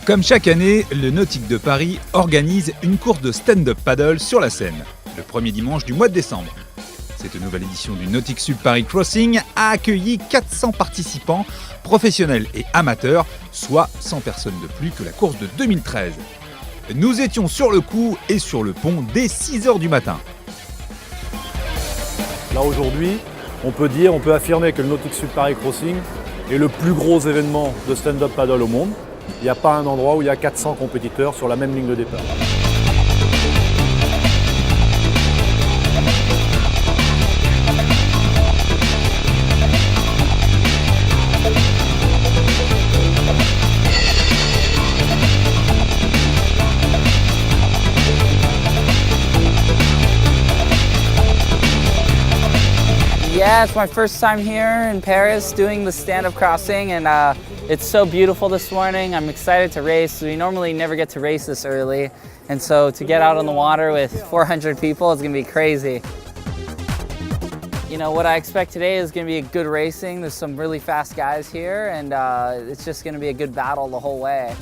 Comme chaque année, le Nautique de Paris organise une course de stand-up paddle sur la Seine, le premier dimanche du mois de décembre. Cette nouvelle édition du Nautique Sub Paris Crossing a accueilli 400 participants, professionnels et amateurs, soit 100 personnes de plus que la course de 2013. Nous étions sur le coup et sur le pont dès 6h du matin. Là aujourd'hui, on peut affirmer que le Nautique Sub Paris Crossing est le plus gros événement de stand-up paddle au monde. Il n'y a pas un endroit où il y a 400 compétiteurs sur la même ligne de départ. Yeah, it's my first time here in Paris doing the stand-up crossing, and it's so beautiful this morning. I'm excited to race. We normally never get to race this early, and so to get out on the water with 400 people is gonna be crazy. You know, what I expect today is gonna be a good racing. There's some really fast guys here, and it's just gonna be a good battle the whole way.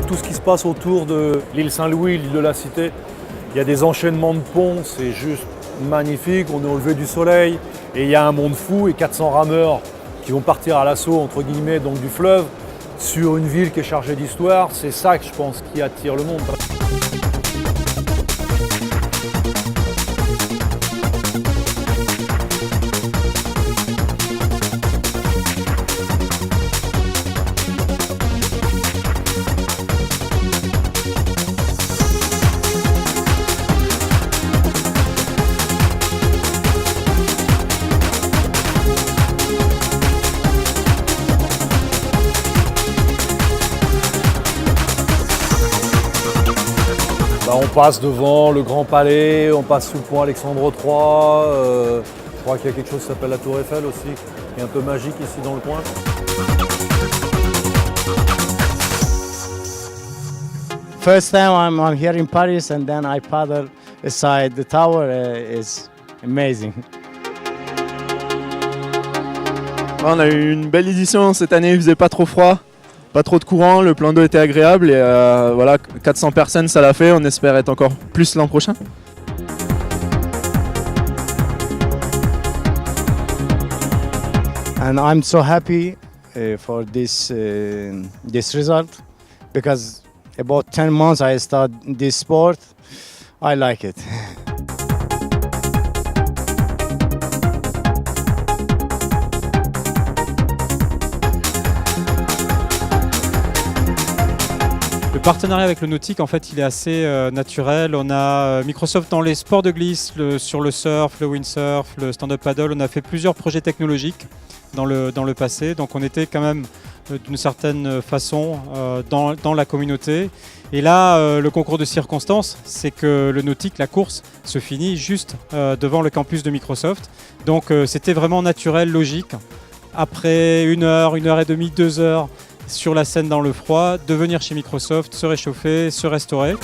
Tout ce qui se passe autour de l'île Saint-Louis, l'île de la Cité, il y a des enchaînements de ponts, c'est juste magnifique, on est au lever du soleil et il y a un monde fou et 400 rameurs qui vont partir à l'assaut entre guillemets donc du fleuve sur une ville qui est chargée d'histoire, c'est ça que je pense qui attire le monde. On passe devant le Grand Palais, on passe sous le pont Alexandre III, je crois qu'il y a quelque chose qui s'appelle la Tour Eiffel aussi, qui est un peu magique ici dans le coin. First time I'm here in Paris and then I paddle beside the tower. It's amazing. On a eu une belle édition cette année, il faisait pas trop froid. Pas trop de courant, le plan d'eau était agréable et voilà, 400 personnes ça l'a fait, on espère être encore plus l'an prochain. And I'm so happy for this result because about 10 months I started this sport. I like it. Le partenariat avec le nautique, en fait, il est assez naturel. On a Microsoft dans les sports de glisse, sur le surf, le windsurf, le stand-up paddle. On a fait plusieurs projets technologiques dans le passé. Donc on était quand même d'une certaine façon dans la communauté. Et là, le concours de circonstances, c'est que le nautique, la course, se finit juste devant le campus de Microsoft. Donc c'était vraiment naturel, logique. Après 1 heure, 1 heure et demie, 2 heures, sur la scène dans le froid, de venir chez Microsoft, se réchauffer, se restaurer.